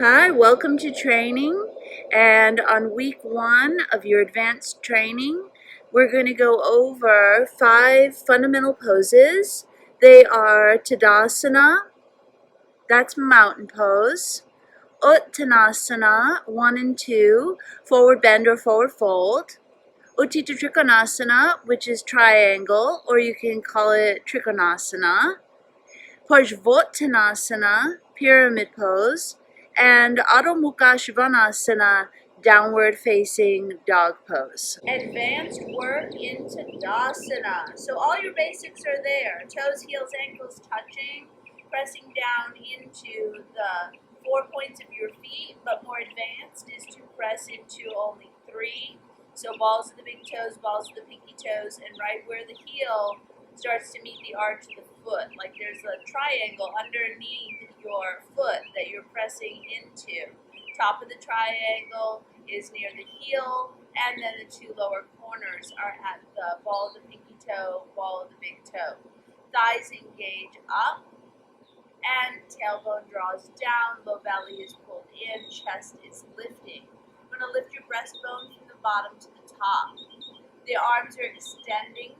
Hi, welcome to training. And on week 1 of your advanced training, we're going to go over 5 fundamental poses. They are Tadasana, that's mountain pose, Uttanasana 1 and 2, forward bend or forward fold, Trikonasana, which is triangle, or you can call it Trikonasana, Parsvottonasana, pyramid pose, and Adho Mukha Svanasana, downward facing dog pose. Advanced work in Tadasana. So all your basics are there. Toes, heels, ankles touching, pressing down into the 4 points of your feet, but more advanced is to press into only 3. So balls of the big toes, balls of the pinky toes, and right where the heel starts to meet the arch of the foot. Like there's a triangle underneath your foot that you're pressing into. Top of the triangle is near the heel, and then the 2 lower corners are at the ball of the pinky toe, ball of the big toe. Thighs engage up, and tailbone draws down, low belly is pulled in, chest is lifting. I'm going to lift your breastbone from the bottom to the top. The arms are extending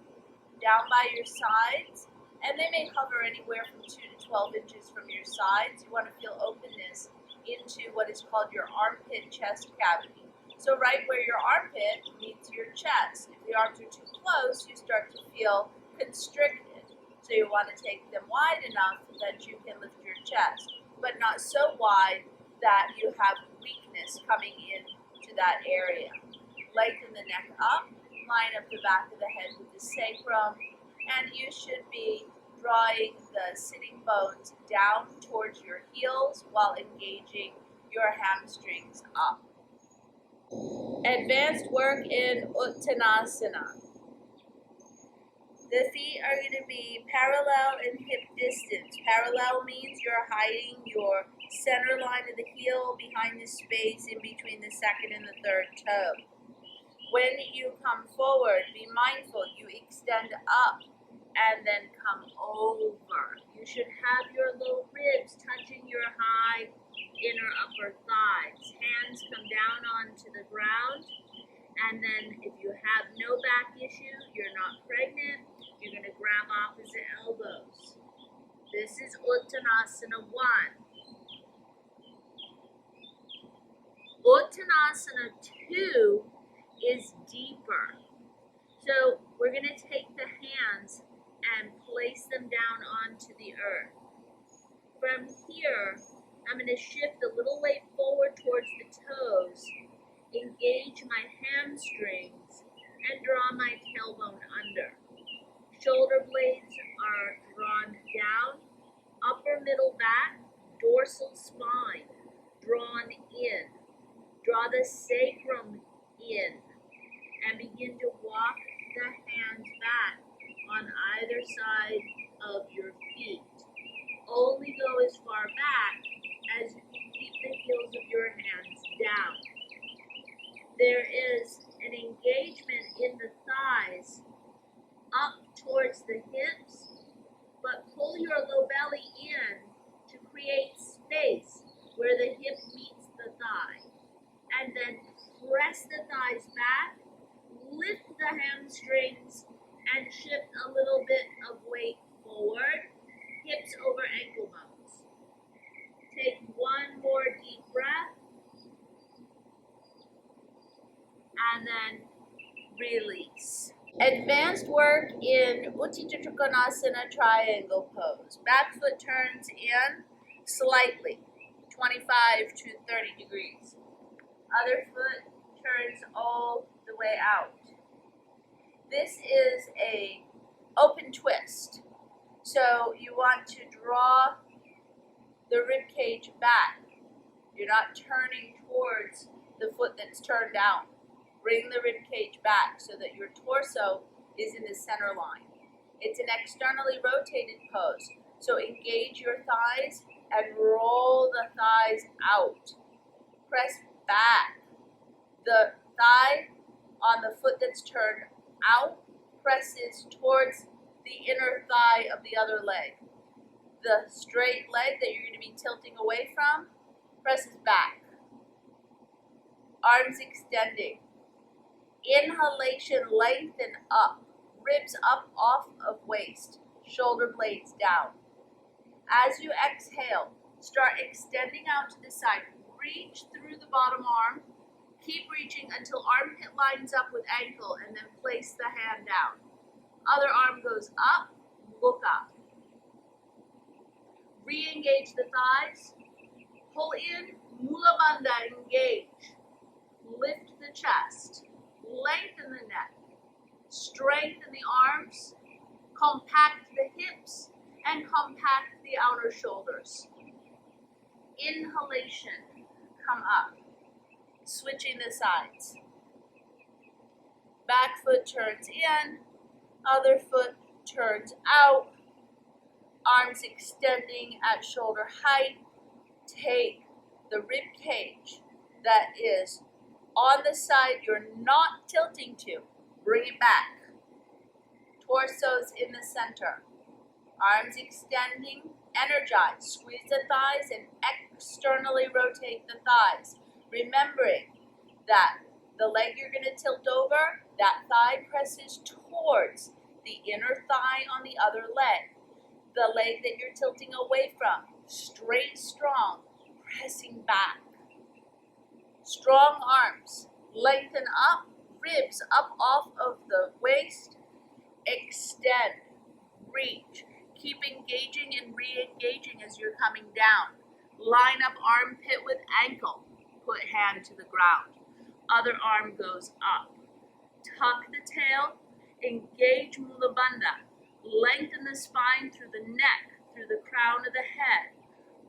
down by your sides, and they may hover anywhere from 2 to 12 inches from your sides. You want to feel openness into what is called your armpit chest cavity. So right where your armpit meets your chest. If the arms are too close, you start to feel constricted. So you want to take them wide enough that you can lift your chest, but not so wide that you have weakness coming into that area. Lengthen the neck up. Line up the back of the head with the sacrum, and you should be drawing the sitting bones down towards your heels while engaging your hamstrings up. Advanced work in Uttanasana. The feet are going to be parallel in hip distance. Parallel means you're hiding your center line of the heel behind the space in between the second and the third toe. When you come forward, be mindful, you extend up and then come over. You should have your low ribs touching your high inner upper thighs. Hands come down onto the ground, and then if you have no back issue, you're not pregnant, you're going to grab opposite elbows. This is Uttanasana 1. Uttanasana 2 is deeper. So we're going to take the hands and place them down onto the earth. From here, I'm going to shift a little weight forward towards the toes, engage my hamstrings, and draw my tailbone under. Shoulder blades are drawn down, upper middle back, dorsal spine drawn in. Draw the sacrum in, and begin to walk the hands back on either side of your feet. Only go as far back as you can keep the heels of your hands down. There is an engagement in the thighs up towards the hips, but pull your low belly in to create space where the hip meets the thigh. And then press the thighs back, lift the hamstrings, and shift a little bit of weight forward, hips over ankle bones. Take one more deep breath, and then release. Advanced work in Trikonasana triangle pose. Back foot turns in slightly, 25 to 30 degrees. Other foot turns all the way out. This is a open twist. So you want to draw the rib cage back. You're not turning towards the foot that's turned down. Bring the rib cage back so that your torso is in the center line. It's an externally rotated pose. So engage your thighs and roll the thighs out. Press back. The thigh on the foot that's turned out presses towards the inner thigh of the other leg. The straight leg that you're going to be tilting away from presses back. Arms extending. Inhalation, lengthen up. Ribs up off of waist. Shoulder blades down. As you exhale, start extending out to the side. Reach through the bottom arm. Keep reaching until armpit lines up with ankle, and then place the hand down. Other arm goes up, look up. Re-engage the thighs. Pull in, Mula Bandha, engage. Lift the chest. Lengthen the neck. Strengthen the arms. Compact the hips and compact the outer shoulders. Inhalation, come up. Switching the sides. Back foot turns in, other foot turns out. Arms extending at shoulder height. Take the rib cage that is on the side you're not tilting to. Bring it back. Torso's in the center. Arms extending, energize. Squeeze the thighs and externally rotate the thighs. Remembering that the leg you're going to tilt over, that thigh presses towards the inner thigh on the other leg. The leg that you're tilting away from, straight, strong, pressing back. Strong arms, lengthen up, ribs up off of the waist, extend, reach. Keep engaging and re-engaging as you're coming down. Line up armpit with ankle. Put hand to the ground. Other arm goes up. Tuck the tail. Engage Mula Bandha. Lengthen the spine through the neck, through the crown of the head.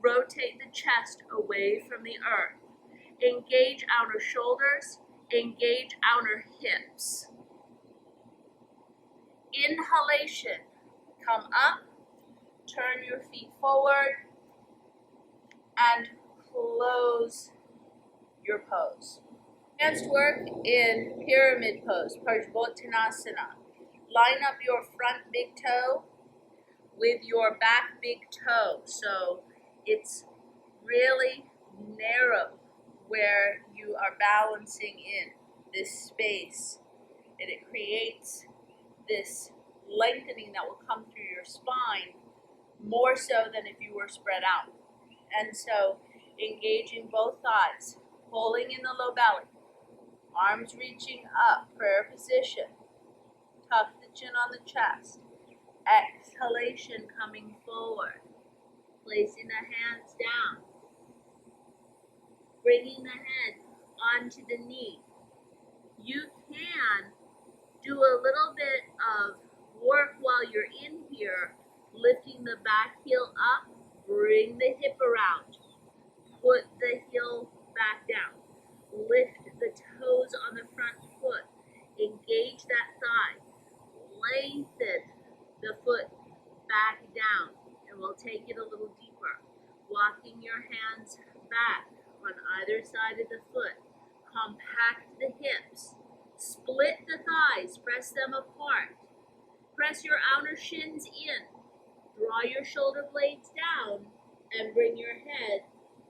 Rotate the chest away from the earth. Engage outer shoulders. Engage outer hips. Inhalation. Come up. Turn your feet forward and close your pose. Advanced work in pyramid pose, Parsvottonasana. Line up your front big toe with your back big toe. So it's really narrow where you are balancing in this space. And it creates this lengthening that will come through your spine more so than if you were spread out. And so engaging both thighs, pulling in the low belly, arms reaching up, prayer position. Tuck the chin on the chest. Exhalation coming forward. Placing the hands down. Bringing the head onto the knee. You can do a little bit of work while you're in here, lifting the back heel up, bring the hip around, put the heel back down, lift the toes on the front foot, engage that thigh, lengthen the foot back down, and we'll take it a little deeper, walking your hands back on either side of the foot, compact the hips, split the thighs, press them apart, press your outer shins in, draw your shoulder blades down, and bring your head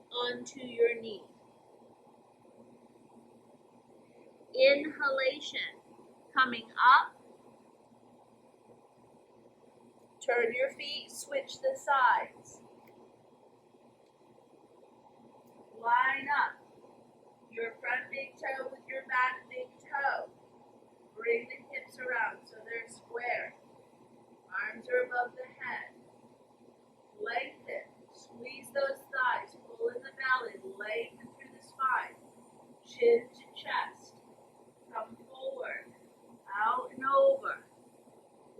onto your knee. Inhalation, coming up. Turn your feet, switch the sides. Line up your front big toe with your back big toe. Bring the hips around so they're square. Arms are above the head. Lengthen. Squeeze those thighs. Pull in the belly. Lengthen through the spine. Chin to chest. Come forward. Out and over.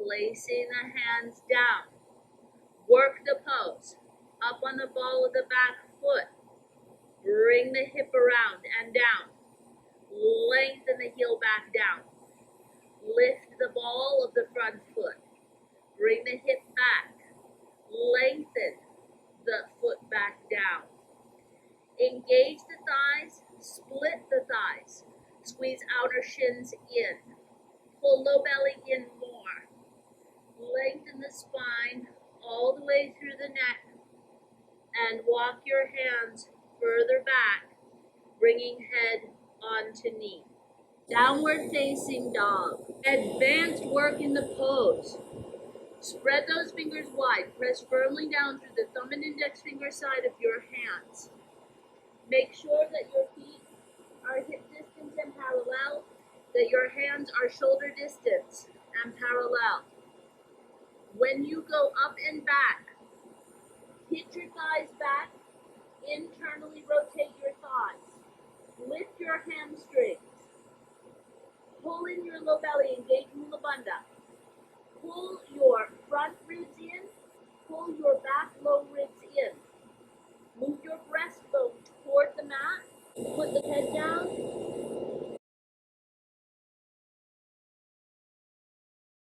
Placing the hands down. Work the pose. Up on the ball of the back foot. Bring the hip around and down. Lengthen the heel back down. Lift the ball of the front foot. Bring the hip back. Lengthen the foot back down. Engage the thighs. Split the thighs. Squeeze outer shins in. Pull low belly in more. Lengthen the spine all the way through the neck. And walk your hands further back, bringing head onto knee. Downward facing dog. Advanced work in the pose. Spread those fingers wide. Press firmly down through the thumb and index finger side of your hands. Make sure that your feet are hip distance and parallel, that your hands are shoulder distance and parallel. When you go up and back, hit your thighs back, internally rotate your thighs. Lift your hamstrings. Pull in your low belly, engage Mula Bandha. Pull your front